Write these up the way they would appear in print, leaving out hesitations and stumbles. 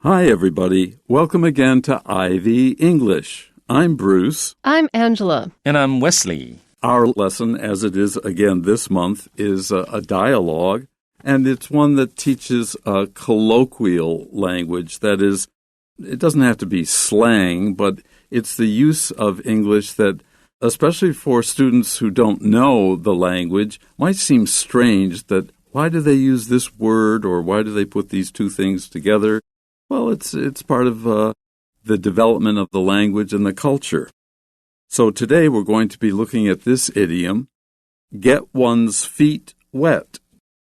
Hi, everybody. Welcome again to Ivy English. I'm Bruce. I'm Angela. And I'm Wesley. Our lesson, as it is again this month, is a dialogue, and it's one that teaches a colloquial language. That is, it doesn't have to be slang, but it's the use of English that, especially for students who don't know the language, might seem strange that why do they use this word or why do they put these two things together? Well, it's part of the development of the language and the culture. So today we're going to be looking at this idiom, get one's feet wet.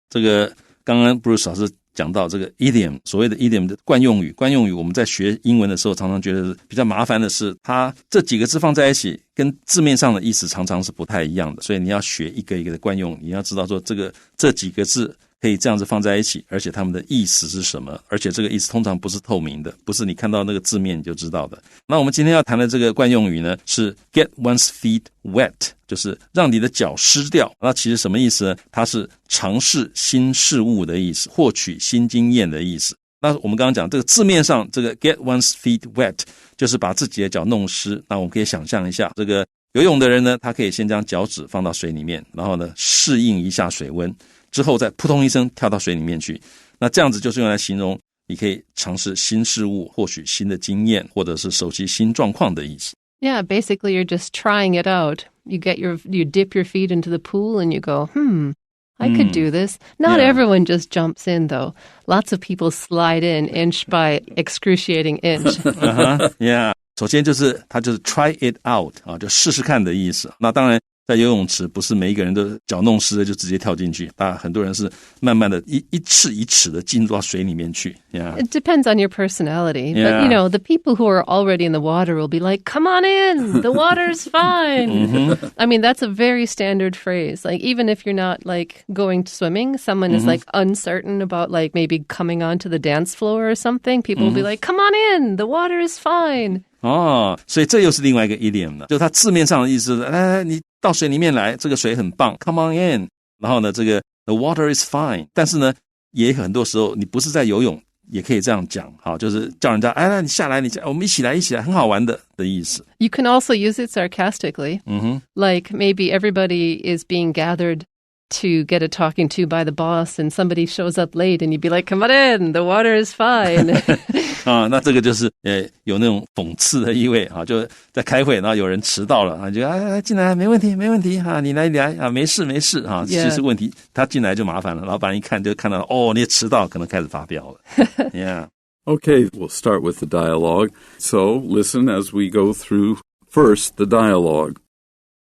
这个刚刚 Bruce 老师讲到这个 idiom， 所谓的 idiom 的惯用语我们在学英文的时候常常觉得比较麻烦的是，它这几个字放在一起跟字面上的意思常常是不太一样的，所以你要学一个一个的惯用，你要知道说这几个字可以这样子放在一起，而且它们的意思是什么，而且这个意思通常不是透明的，不是你看到那个字面你就知道的。那我们今天要谈的这个惯用语呢，是 get one's feet wet， 就是让你的脚湿掉。那其实什么意思呢？它是尝试新事物的意思，获取新经验的意思。那我们刚刚讲这个字面上这个 get one's feet wet 就是把自己的脚弄湿。那我们可以想象一下，这个游泳的人呢，他可以先将脚趾放到水里面，然后呢适应一下水温，之后再扑通一声跳到水里面去。那这样子就是用来形容你可以尝试新事物，获取新的经验，或者是熟悉新状况的意思。Yeah, basically you're just trying it out. You dip your feet into the pool and you go, I could do this. Not everyone just jumps in, though. Lots of people slide in inch by excruciating inch. Yeah. 首先它就是 try it out 啊，就试试看的意思。那当然在游泳池不是每一个人都脚弄湿了就直接跳进去，当然很多人是慢慢的一尺一尺的进入到水里面去。Yeah. It depends on your personality. Yeah. But, the people who are already in the water will be like, come on in, the water's fine. I mean, that's a very standard phrase. Like, even if you're not, like, going swimming, someone is, like, uncertain about, like, maybe coming onto the dance floor or something, people will be like, come on in, the water is fine. 哦，所以这又是另外一个 idiom 了，就它字面上的意思是，你到水里面来，这个水很棒 ，come on in。然后呢，这个 the water is fine。但是呢，也很多时候你不是在游泳，也可以这样讲，好，就是叫人家，你下来，我们一起来，很好玩的意思。You can also use it sarcastically. Like maybe everybody is being gathered to get a talking to by the boss and somebody shows up late and you'd be like, come on in, the water is fine. 啊，那这个就是有那种讽刺的意味啊，就在开会，然后有人迟到了啊，就进来没问题啊，你来啊，没事啊，其实问题他进来就麻烦了，老板一看就看到你也迟到，可能开始发飙了。Yeah. Okay, we'll start with the dialogue. So listen as we go through first the dialogue.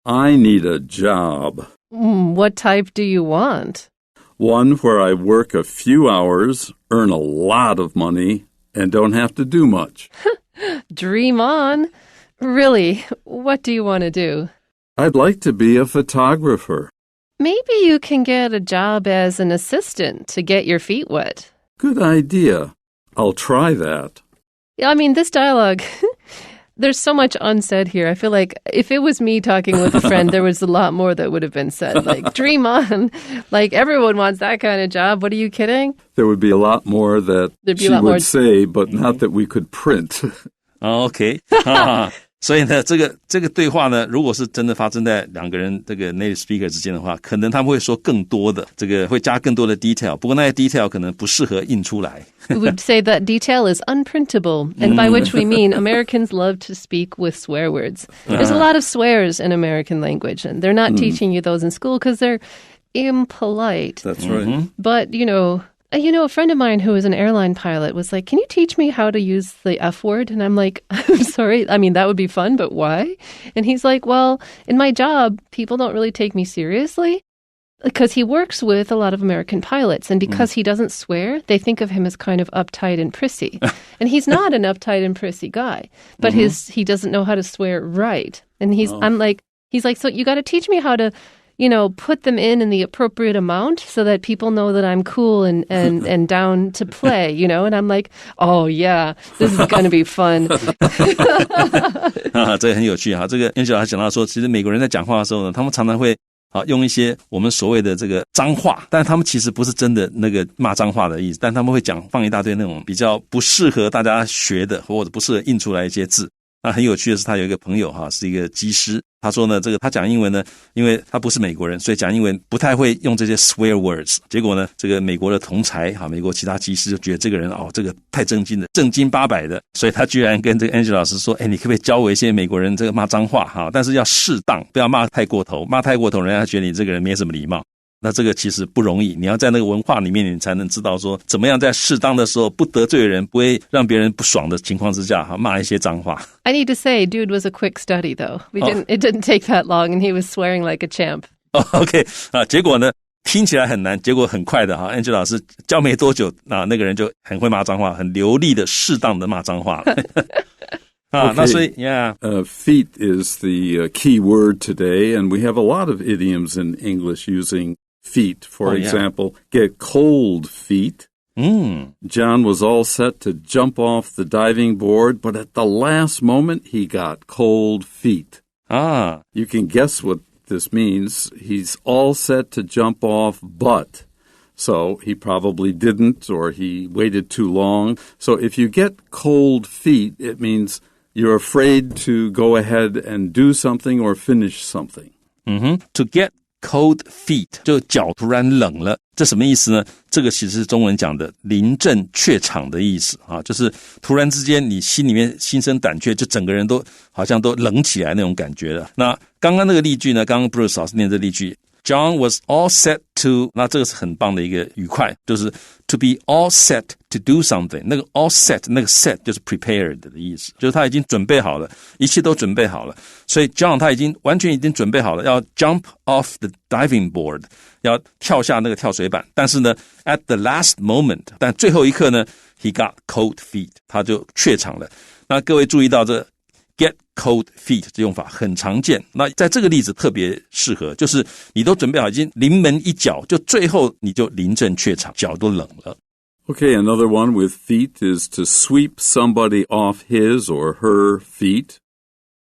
I need a job. What type do you want? One where I work a few hours, earn a lot of money, and don't have to do much. Dream on. Really, what do you want to do? I'd like to be a photographer. Maybe you can get a job as an assistant to get your feet wet. Good idea. I'll try that. I mean, this dialogue, there's so much unsaid here. I feel like if it was me talking with a friend, there was a lot more that would have been said. Like, dream on. Like, everyone wants that kind of job. What are you kidding? There would be a lot more that she would say, but not that we could print. OK 所以呢，这个对话呢，如果是真的发生在两个人这个 native speaker 之间的话，可能他们会说更多的，这个会加更多的 detail。不过那些 detail 可能不适合印出来。We would say that detail is unprintable, and by which we mean Americans love to speak with swear words. There's a lot of swears in American language, and they're not teaching you those in school because they're impolite. That's right. But, a friend of mine who is an airline pilot was like, can you teach me how to use the F word? And I'm like, I'm sorry. I mean, that would be fun, but why? And he's like, well, in my job, people don't really take me seriously because he works with a lot of American pilots. And because he doesn't swear, they think of him as kind of uptight and prissy. And he's not an uptight and prissy guy, but he doesn't know how to swear right. And he's like, so you got to teach me how to put them in the appropriate amount so that people know that I'm cool and down to play, And I'm like, oh, yeah, this is going to be fun. 这个很有趣哈。这个 Angela 讲到说，其实美国人在讲话的时候呢，他们常常会用一些我们所谓的这个脏话，但他们其实不是真的那个骂脏话的意思，但他们会放一大堆那种比较不适合大家学的，或者不适合印出来一些字。那很有趣的是，他有一个朋友是一个技师，他说呢，这个他讲英文呢，因为他不是美国人，所以讲英文不太会用这些 swear words。结果呢，这个美国的同才美国其他技师就觉得这个人这个太正经了，正经八百的，所以他居然跟这个 Angela 老师说，你可不可以教我一些美国人这个骂脏话但是要适当，不要骂太过头，骂太过头人家觉得你这个人没什么礼貌。那这个其实不容易，你要在那个文化里面，你才能知道说怎么样在适当的时候不得罪人，不会让别人不爽的情况之下骂一些脏话。I need to say, dude was a quick study though. It didn't take that long and he was swearing like a champ. OK 结果呢听起来很难，结果很快的Angela 老师教没多久那个人就很会骂脏话，很流利的适当的骂脏话了。Okay. 那所以 yeah. Feet is the key word today, and we have a lot of idioms in English using feet. For example, get cold feet. John was all set to jump off the diving board, but at the last moment, he got cold feet. You can guess what this means. He's all set to jump off, but... So he probably didn't, or he waited too long. So if you get cold feet, it means you're afraid to go ahead and do something or finish something. To get cold feet 就脚突然冷了，这什么意思呢？这个其实是中文讲的临阵怯场的意思就是突然之间你心里面心生胆怯，就整个人都好像都冷起来那种感觉了。那刚刚那个例句呢，刚刚 Bruce 老师念这例句，John was all set to， 那这个是很棒的一个语快，就是 to be all set to do something。 那个 all set， 那个 set 就是 prepared 的意思，就是他已经准备好了，一切都准备好了。所以 John 他完全已经准备好了，要 jump off the diving board， 要跳下那个跳水板。但是呢 at the last moment， 但最后一刻呢 he got cold feet， 他就怯场了。那各位注意到这get cold feet 这用法很常见，那在这个例子特别适合，就是你都准备好，已经临门一脚，就最后你就临阵怯场，脚都冷了。Okay, another one with feet is to sweep somebody off his or her feet.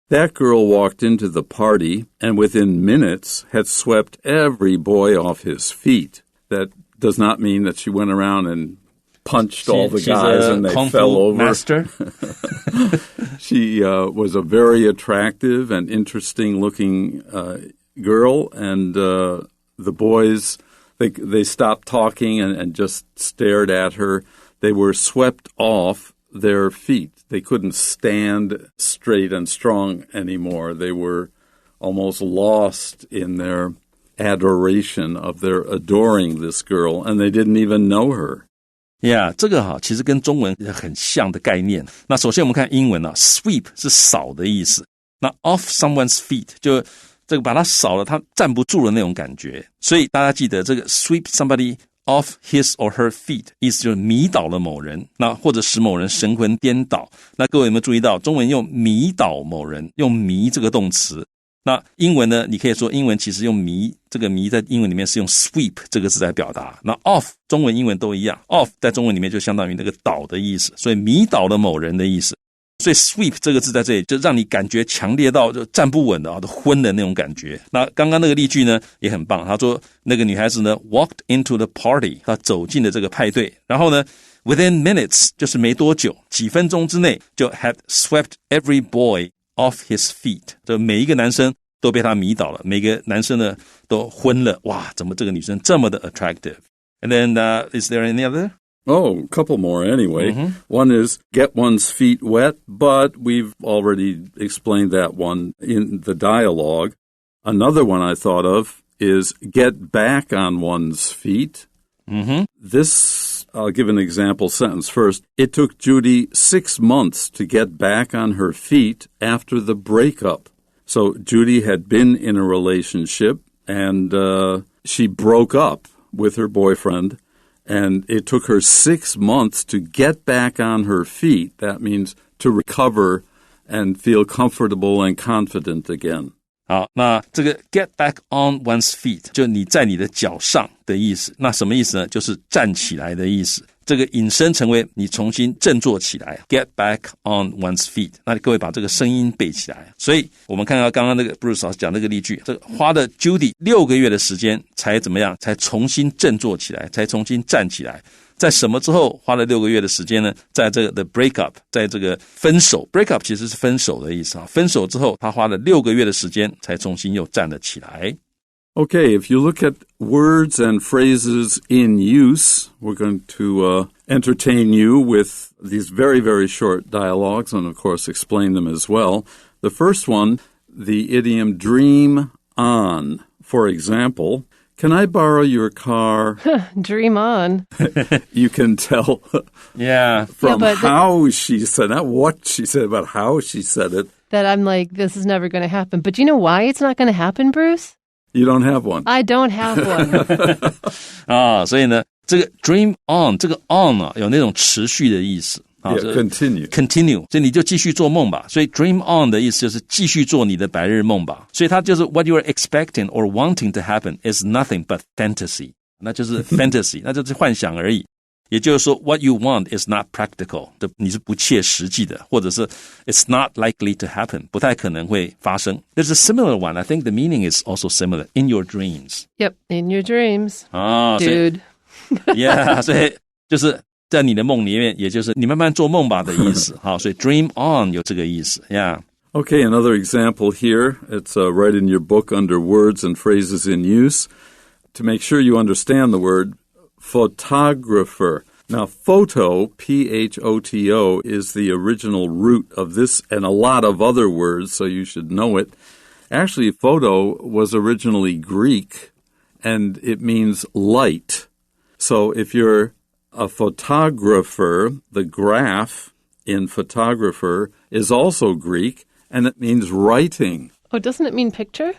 That girl walked into the party and within minutes had swept every boy off his feet. That does not mean that she went around and punched all the guys and they fell over. Master. She was a very attractive and interesting-looking girl, and the boys, they stopped talking and just stared at her. They were swept off their feet. They couldn't stand straight and strong anymore. They were almost lost in their adoration of their adoring this girl, and they didn't even know her. Yeah, 这个其实跟中文很像的概念。那首先我们看英文sweep 是扫的意思，那 off someone's feet 就这个把它扫了，他站不住了那种感觉。所以大家记得这个 sweep somebody off his or her feet 意思就是迷倒了某人，那或者使某人神魂颠倒。那各位有没有注意到中文用迷倒某人，用迷这个动词？那英文呢，你可以说英文其实用迷，这个迷在英文里面是用 sweep 这个字来表达。那 off 中文英文都一样， off 在中文里面就相当于那个倒的意思，所以迷倒了某人的意思。所以 sweep 这个字在这里就让你感觉强烈到就站不稳的都昏的那种感觉。那刚刚那个例句呢也很棒，他说那个女孩子呢 walked into the party， 她走进了这个派对，然后呢 within minutes 就是没多久，几分钟之内就 had swept every boy off his feet， 就每一个男生都被他迷倒了，每个男生呢都昏了。哇，怎么这个女生这么的 attractive？ And then is there any other? Oh, a couple more anyway. One is get one's feet wet, but we've already explained that one in the dialogue. Another one I thought of is get back on one's feet. This, I'll give an example sentence first. It took Judy 6 months to get back on her feet after the breakup. So Judy had been in a relationship, and she broke up with her boyfriend, and it took her 6 months to get back on her feet. That means to recover and feel comfortable and confident again. 好，那这个 get back on one's feet 就你在你的脚上的意思。那什么意思呢？就是站起来的意思。这个引申成为你重新振作起来 get back on one's feet。 那各位把这个声音背起来。所以我们看到刚刚那个 Bruce 老师讲那个例句，这个花了 Judy 6个月的时间才怎么样，才重新振作起来，才重新站起来。在什么之后花了6个月的时间呢？在这个 the breakup， 在这个分手 breakup 其实是分手的意思啊。分手之后他花了6个月的时间才重新又站了起来。Okay, if you look at words and phrases in use, we're going to entertain you with these very, very short dialogues and, of course, explain them as well. The first one, the idiom dream on. For example, can I borrow your car? Dream on. You can tell from how she said, not what she said, but how she said it. That I'm like, this is never going to happen. But do you know why it's not going to happen, Bruce? You don't have one. I don't have one. 啊，所以呢，这个 dream on， 这个 on 啊，有那种持续的意思。continue， 所以你就继续做梦吧。所以 dream on 的意思就是继续做你的白日梦吧。所以它就是 what you are expecting or wanting to happen is nothing but fantasy， 那就是 fantasy， 那就是幻想而已。也就是说 what you want is not practical， 你是不切实际的，或者是 it's not likely to happen， 不太可能会发生。There's a similar one. I think the meaning is also similar. In your dreams. Yep, in your dreams. Dude. Yeah, 所以就是在你的梦里面，也就是你慢慢做梦吧的意思。好，所以 dream on 有这个意思。Yeah. Okay, another example here. It's right in your book under words and phrases in use. To make sure you understand the word photographer. Now, photo, P-H-O-T-O, is the original root of this and a lot of other words, so you should know it. Actually, photo was originally Greek, and it means light. So if you're a photographer, the graph in photographer is also Greek, and it means writing. Oh, doesn't it mean picture?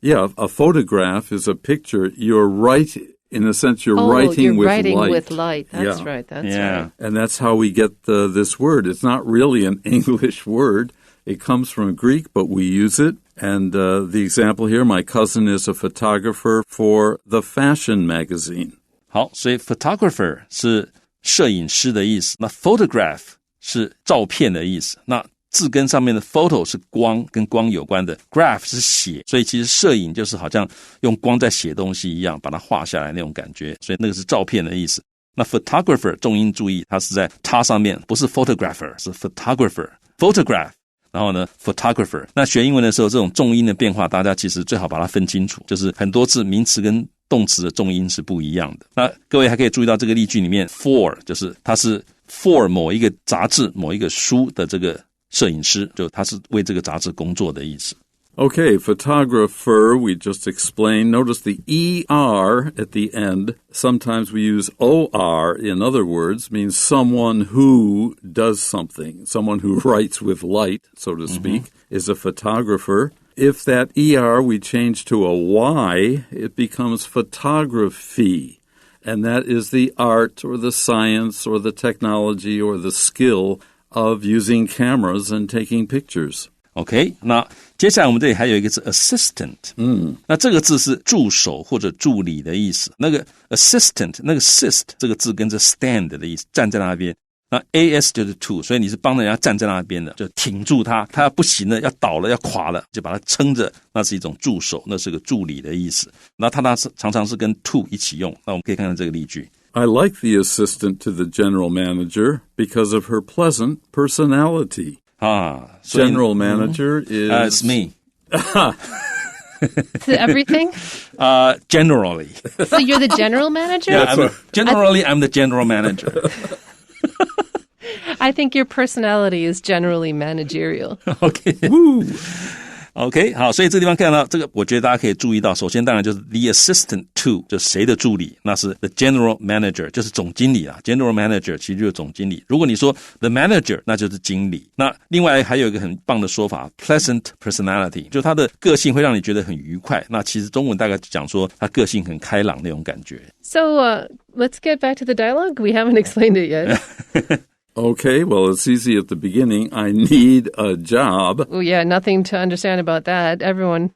Yeah, a photograph is a picture. You're writing. In a sense, you're writing with light. You're writing with light. That's right. That's right. And that's how we get this word. It's not really an English word. It comes from Greek, but we use it. And the example here, my cousin is a photographer for the fashion magazine. 好，所以 photographer 是摄影师的意思，那 photograph 是照片的意思，那字根上面的 photo 是光，跟光有关的， graph 是写，所以其实摄影就是好像用光在写东西一样，把它画下来那种感觉，所以那个是照片的意思。那 photographer 重音注意，它是在它上面，不是 photographer， 是 photographer， photograph， 然后呢 photographer。那学英文的时候，这种重音的变化，大家其实最好把它分清楚，就是很多字名词跟动词的重音是不一样的。那各位还可以注意到这个例句里面 for 就是它是 for 某一个杂志某一个书的这个摄影师，就他是为这个杂志工作的意思。Okay, photographer, we just explained. Notice the ER at the end. Sometimes we use OR, in other words, means someone who does something. Someone who writes with light, so to speak, is a photographer. If that ER we change to a Y, it becomes photography. And that is the art or the science or the technology or the skill of using cameras and taking pictures. OK, 那接下来我们这里还有一个字 assistant。那这个字是助手或者助理的意思。那个 assistant， 那个 assist 这个字跟着 stand 的意思，站在那边。那 AS 就是 to， 所以你是帮人家站在那边的，就挺住他，他要不行了，要倒了，要垮了，就把他撑着，那是一种助手，那是个助理的意思。那他常常是跟 to 一起用。那我们可以看看这个例句。I like the assistant to the general manager because of her pleasant personality. General manager is... it's me. Is it everything? Generally. So you're the general manager? Yeah, I'm the general manager. I think your personality is generally managerial. Okay. Woo. OK, 好，所以这地方看到这个，我觉得大家可以注意到，首先当然就是 the assistant to， 就是谁的助理，那是 the general manager， 就是总经理啊 ，general manager 其实就是总经理。如果你说 the manager， 那就是经理。那另外还有一个很棒的说法 ，pleasant personality， 就他的个性会让你觉得很愉快。那其实中文大概讲说他个性很开朗那种感觉。So let's get back to the dialogue. We haven't explained it yet. Okay, well, it's easy at the beginning. I need a job. Oh, yeah, nothing to understand about that. Everyone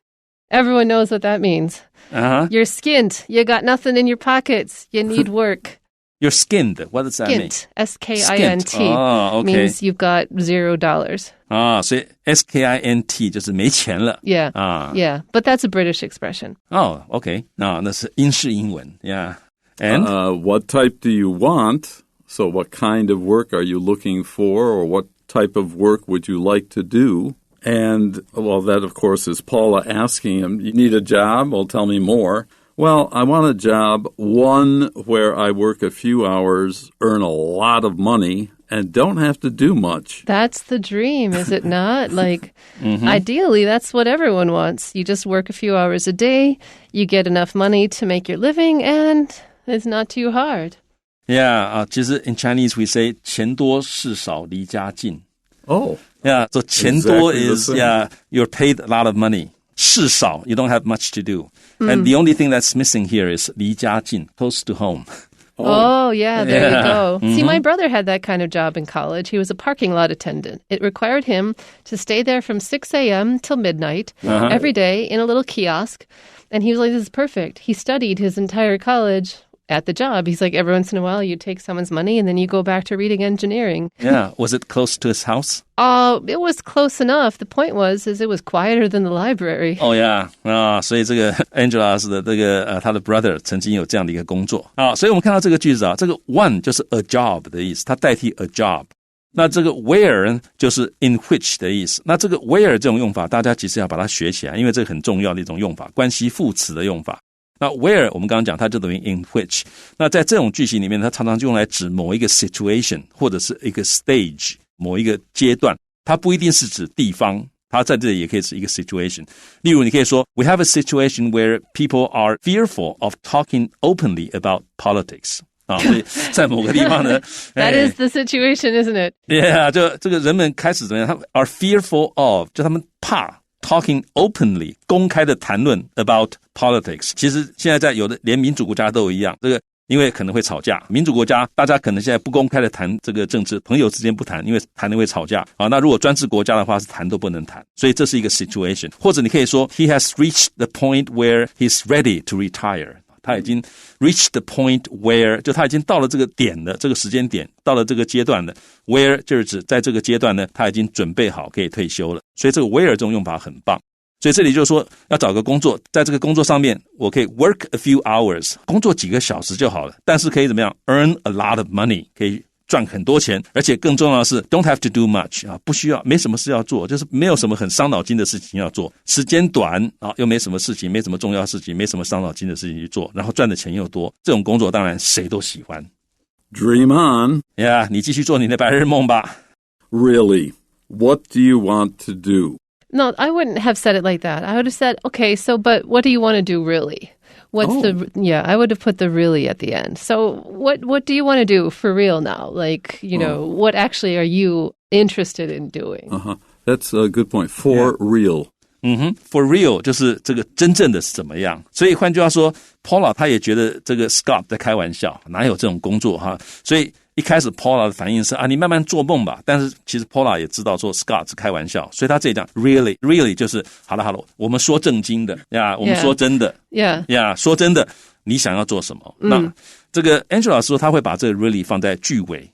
knows what that means. You're skint. You got nothing in your pockets. You need work. You're skinned. What does that mean? Skint, S-K-I-N-T, okay. means you've got $0. 所以 S-K-I-N-T 就是没钱了。Yeah, yeah, but that's a British expression. Okay. 那是英式英文。Yeah. And? What type do you want? So what kind of work are you looking for, or what type of work would you like to do? And, well, that, of course, is Paula asking him, you need a job? Well, tell me more. Well, I want a job, one, where I work a few hours, earn a lot of money, and don't have to do much. That's the dream, is it not? Like, ideally, that's what everyone wants. You just work a few hours a day, you get enough money to make your living, and it's not too hard. Yeah, 其实 in Chinese we say 钱多事少离家近. Oh. Yeah, so 钱多 exactly is, you're paid a lot of money. 事少, you don't have much to do. And the only thing that's missing here is 离家近, close to home. Oh, yeah, there you go. See, my brother had that kind of job in college. He was a parking lot attendant. It required him to stay there from 6 a.m. till midnight every day in a little kiosk. And he was like, this is perfect. He studied his entire college at the job. He's like, every once in a while, you take someone's money and then you go back to reading engineering. Yeah. Was it close to his house? It was close enough. The point was, is it was quieter than the library. Oh, yeah. 所以这个 Angela 的这个他的 brother 曾经有这样的一个工作。所以我们看到这个句子这个 one 就是 a job 的意思，它代替 a job。那这个 where 就是 in which 的意思。那这个 where 这种用法，大家其实要把它学起来，因为这个很重要的一种用法，关系副词的用法。那 where 我们刚刚讲，它就等于 in which。那在这种句型里面，它常常就用来指某一个 situation 或者是一个 stage 某一个阶段，它不一定是指地方，它在这里也可以指一个 situation。例如，你可以说 We have a situation where people are fearful of talking openly about politics。所以在某个地方呢That is the situation, isn't it? Yeah， 就这个人们开始怎么样？他们 are fearful of， 就他们怕。Talking openly 公开的谈论 about politics， 其实现在在有的连民主国家都一样，这个因为可能会吵架，民主国家大家可能现在不公开的谈这个政治，朋友之间不谈，因为谈了会吵架那如果专制国家的话是谈都不能谈，所以这是一个 situation。 或者你可以说 He has reached the point where he's ready to retire， 他已经 reached the point where 就他已经到了这个点了，这个时间点到了这个阶段了， where 就是指在这个阶段呢他已经准备好可以退休了，所以这个 where 这种用法很棒。所以这里就是说要找个工作，在这个工作上面我可以 work a few hours， 工作几个小时就好了，但是可以怎么样 earn a lot of money， 可以赚很多钱，而且更重要的是 don't have to do much 不需要，没什么事要做，就是没有什么很伤脑筋的事情要做，时间短又没什么事情，没什么重要事情，没什么伤脑筋的事情去做，然后赚的钱又多，这种工作当然谁都喜欢。 Dream on. Yeah， 你继续做你的白日梦吧。 Really, what do you want to do? No, I wouldn't have said it like that. I would have said, okay, so, but what do you want to do really? What's I would have put the really at the end. So what do you want to do for real now? Like, what actually are you interested in doing? That's a good point. For real. For real 就是这个真正的是怎么样。所以换句话说 Paula 他也觉得这个 Scott 在开玩笑，哪有这种工作所以一开始 Paula 的反应是你慢慢做梦吧，但是其实 Paula 也知道说 Scott 是开玩笑，所以他这里讲 really 就是好了我们说正经的我们说真的说真的你想要做什么那这个 Angela 老师说他会把这个 really 放在句尾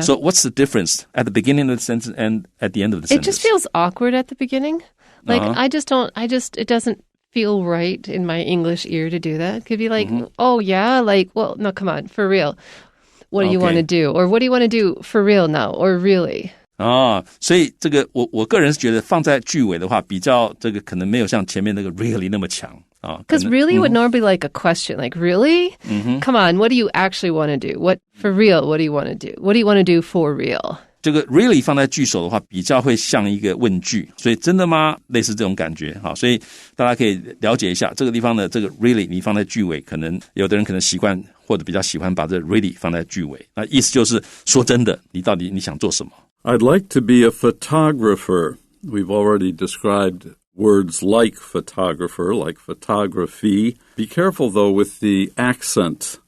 So what's the difference at the beginning of the sentence and at the end of the sentence? It just feels awkward at the beginning. Like, it doesn't feel right in my English ear to do that. It could be like, oh yeah, like, well, no, come on, for real. What do you want to do? Or what do you want to do for real now? Or really? 所以这个我个人是觉得放在句尾的话，比较这个可能没有像前面那个 really 那么强Because really would normally be like a question, like, really? Come on, what do you actually want to do? What for real? What do you want to do? What do you want to do for real? 这个 really 放在句首的话，比较会像一个问句，所以真的吗？类似这种感觉所以大家可以了解一下这个地方的这个 really 你放在句尾，可能有的人可能习惯或者比较喜欢把这 really 放在句尾，那意思就是说真的，你到底你想做什么？ I'd like to be a photographer. We've already described words like photographer, like photography. Be careful, though, with the accent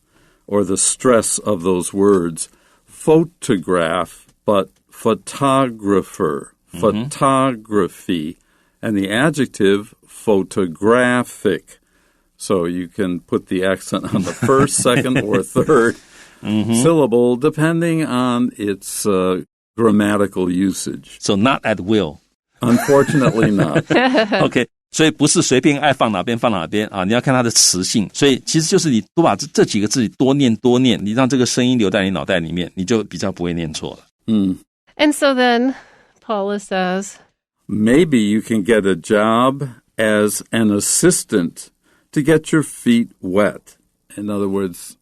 or the stress of those words. Photograph, but photographer, photography, and the adjective photographic. So you can put the accent on the first, second, or third. syllable depending on its grammatical usage. So not at will. Unfortunately not. OK.所以不是随便爱放哪边放哪边啊，你要看它的词性。所以其实就是你多把这几个字多念，你让这个声音留在你脑袋里面，你就比较不会念错了。And so then Paula says, maybe you can get a job as an assistant to get your feet wet. In other words,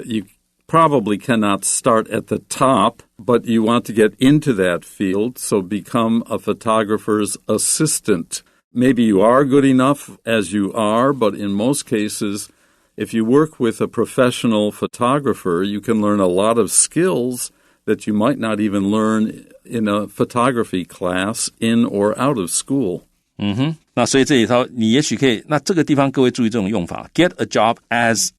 you probably cannot start at the top, but you want to get into that field, so become a photographer's assistant.Maybe you are good enough as you are, but in most cases, if you work with a professional photographer, you can learn a lot of skills that you might not even learn in a photography class in or out of school. 那所以这里头你也许可以，那这个地方各位注意这种用法 ，get a job as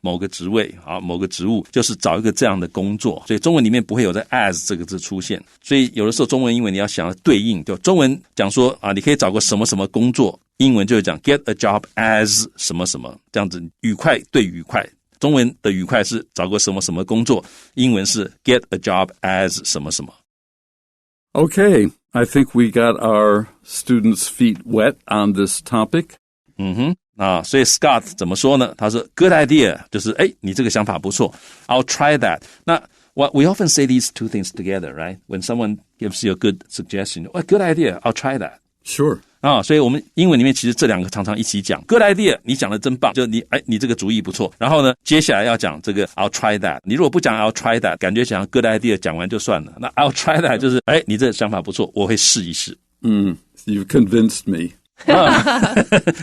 某个职位啊，某个职务，就是找一个这样的工作，所以中文里面不会有这 as 这个字出现，所以有的时候中文英文你要想要对应，就中文讲说啊，你可以找个什么什么工作，英文就会讲 get a job as 什么什么，这样子愉快对愉快，中文的愉快是找个什么什么工作，英文是 get a job as 什么什么。Okay, I think we got our students' feet wet on this topic. 所以 Scott 怎么说呢？他说 good idea 就是你这个想法不错 I'll try that 那 we often say these two things together, right? When someone gives you a good suggestion, good idea, I'll try that. Sure. 所以我们英文里面其实这两个常常一起讲 good idea 你讲的真棒，就你这个主意不错，然后呢接下来要讲这个 I'll try that 你如果不讲 I'll try that 感觉讲 good idea 讲完就算了，那 I'll try that 就是你这个想法不错，我会试一试。You've convinced me.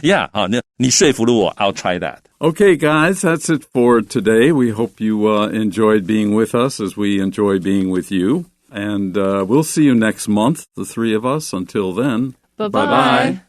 Yeah, 你说服了我 I'll try that. Okay, guys, that's it for today. We hope you enjoyed being with us as we enjoy being with you. And we'll see you next month, the three of us. Until then, bye-bye.